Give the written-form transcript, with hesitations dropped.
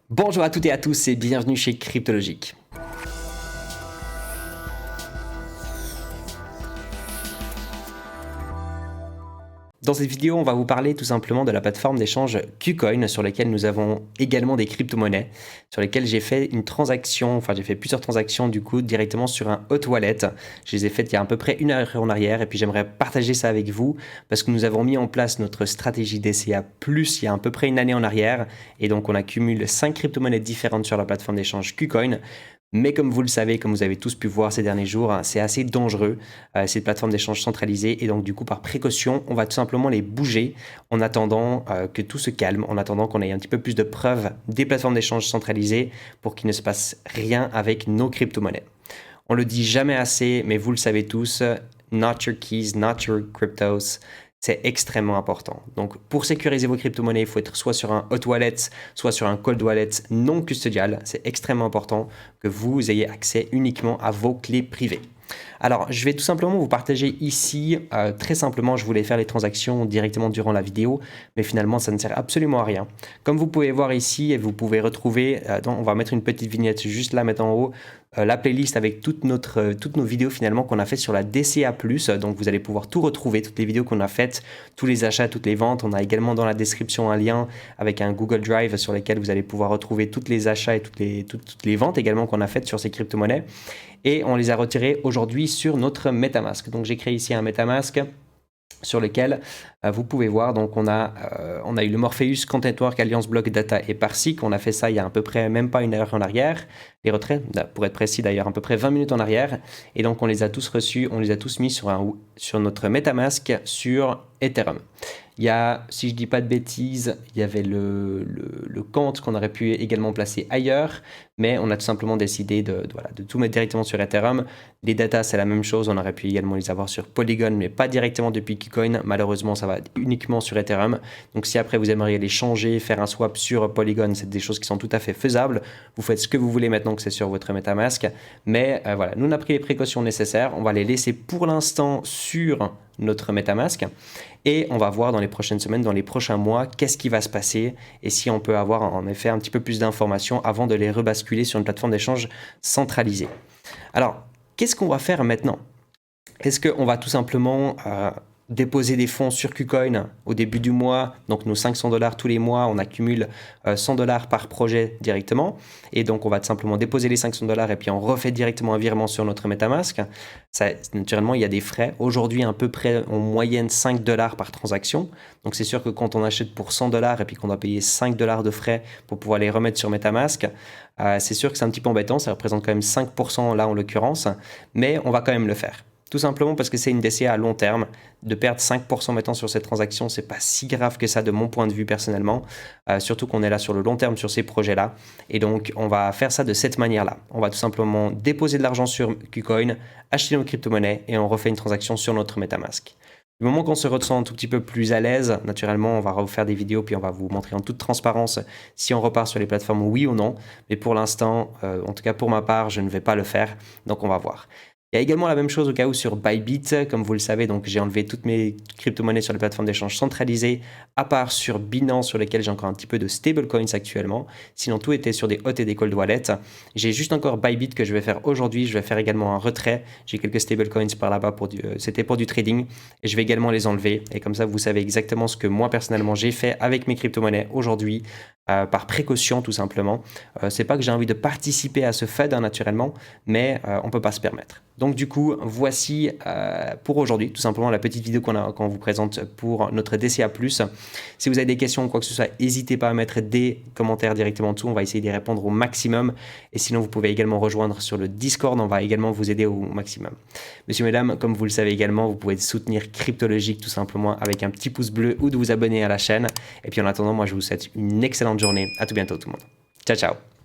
Bonjour à toutes et à tous et bienvenue chez Cryptologique. Dans cette vidéo, on va vous parler tout simplement de la plateforme d'échange KuCoin sur laquelle nous avons également des crypto-monnaies, sur lesquelles j'ai fait une transaction, j'ai fait plusieurs transactions du coup directement sur un hot wallet. Je les ai faites il y a à peu près une heure en arrière et puis j'aimerais partager ça avec vous parce que nous avons mis en place notre stratégie DCA+ il y a à peu près une année en arrière et donc on accumule 5 crypto-monnaies différentes sur la plateforme d'échange KuCoin. Mais comme vous le savez, comme vous avez tous pu voir ces derniers jours, c'est assez dangereux, ces plateformes d'échange centralisées. Et donc, du coup, par précaution, on va tout simplement les bouger en attendant que tout se calme, en attendant qu'on ait un petit peu plus de preuves des plateformes d'échange centralisées pour qu'il ne se passe rien avec nos crypto-monnaies. On le dit jamais assez, mais vous le savez tous, not your keys, not your cryptos. C'est extrêmement important. Donc, pour sécuriser vos crypto-monnaies, il faut être soit sur un hot wallet, soit sur un cold wallet non custodial. C'est extrêmement important que vous ayez accès uniquement à vos clés privées. Alors, je vais tout simplement vous partager ici, très simplement, je voulais faire les transactions directement durant la vidéo, mais finalement, ça ne sert absolument à rien. Comme vous pouvez voir ici, et vous pouvez retrouver, on va mettre une petite vignette juste là, maintenant en haut, la playlist avec toutes nos vidéos finalement qu'on a fait sur la DCA+. Donc, vous allez pouvoir tout retrouver, toutes les vidéos qu'on a faites, tous les achats, toutes les ventes. On a également dans la description un lien avec un Google Drive sur lequel vous allez pouvoir retrouver tous les achats et toutes les ventes également qu'on a faites sur ces crypto-monnaies. Et on les a retirés aujourd'hui sur notre MetaMask. Donc j'ai créé ici un MetaMask sur lequel vous pouvez voir, donc on a eu le Morpheus, Content Network, Alliance Block, Data et Parsec. On a fait ça il y a à peu près même pas une heure en arrière. Les retraits, pour être précis d'ailleurs, à peu près 20 minutes en arrière. Et donc on les a tous reçus, on les a tous mis sur notre MetaMask sur Ethereum. Il y a, si je ne dis pas de bêtises, il y avait le compte qu'on aurait pu également placer ailleurs, mais on a tout simplement décidé de tout mettre directement sur Ethereum. Les datas, c'est la même chose, on aurait pu également les avoir sur Polygon, mais pas directement depuis KuCoin. Malheureusement, ça va uniquement sur Ethereum. Donc si après vous aimeriez les changer, faire un swap sur Polygon, c'est des choses qui sont tout à fait faisables. Vous faites ce que vous voulez maintenant que c'est sur votre MetaMask. Mais voilà, nous on a pris les précautions nécessaires. On va les laisser pour l'instant sur notre MetaMask et on va voir dans les prochaines semaines, dans les prochains mois, qu'est-ce qui va se passer et si on peut avoir en effet un petit peu plus d'informations avant de les rebasculer sur une plateforme d'échange centralisée. Alors, qu'est-ce qu'on va faire maintenant? Est-ce qu'on va tout simplement déposer des fonds sur KuCoin au début du mois, donc nos $500 tous les mois, on accumule $100 par projet directement, et donc on va tout simplement déposer les $500 et puis on refait directement un virement sur notre MetaMask. Ça, naturellement, il y a des frais. Aujourd'hui, à peu près en moyenne $5 par transaction. Donc c'est sûr que quand on achète pour $100 et puis qu'on doit payer $5 de frais pour pouvoir les remettre sur MetaMask, c'est sûr que c'est un petit peu embêtant, ça représente quand même 5% là en l'occurrence, mais on va quand même le faire. Tout simplement parce que c'est une DCA à long terme. De perdre 5% maintenant sur cette transaction, c'est pas si grave que ça de mon point de vue personnellement. Surtout qu'on est là sur le long terme sur ces projets-là. Et donc, on va faire ça de cette manière-là. On va tout simplement déposer de l'argent sur KuCoin, acheter nos crypto-monnaies et on refait une transaction sur notre MetaMask. Du moment qu'on se ressent un tout petit peu plus à l'aise, naturellement, on va refaire des vidéos puis on va vous montrer en toute transparence si on repart sur les plateformes oui ou non. Mais pour l'instant, en tout cas pour ma part, je ne vais pas le faire. Donc, on va voir. Il y a également la même chose au cas où sur Bybit, comme vous le savez, donc j'ai enlevé toutes mes crypto-monnaies sur les plateformes d'échange centralisées, à part sur Binance sur lesquelles j'ai encore un petit peu de stablecoins actuellement. Sinon, tout était sur des hot et des cold wallets. J'ai juste encore Bybit que je vais faire aujourd'hui. Je vais faire également un retrait. J'ai quelques stablecoins par là-bas, c'était pour du trading. Et je vais également les enlever. Et comme ça, vous savez exactement ce que moi, personnellement, j'ai fait avec mes crypto-monnaies aujourd'hui. Par précaution tout simplement. C'est pas que j'ai envie de participer à ce FUD naturellement, mais on peut pas se permettre. Donc du coup, voici pour aujourd'hui tout simplement la petite vidéo qu'on vous présente pour notre DCA+. Si vous avez des questions ou quoi que ce soit, n'hésitez pas à mettre des commentaires directement en dessous, on va essayer d'y répondre au maximum. Et sinon, vous pouvez également rejoindre sur le Discord, on va également vous aider au maximum. Messieurs, mesdames, comme vous le savez également, vous pouvez soutenir Cryptologique tout simplement avec un petit pouce bleu ou de vous abonner à la chaîne. Et puis en attendant, moi je vous souhaite une excellente journée. À tout bientôt tout le monde. Ciao, ciao.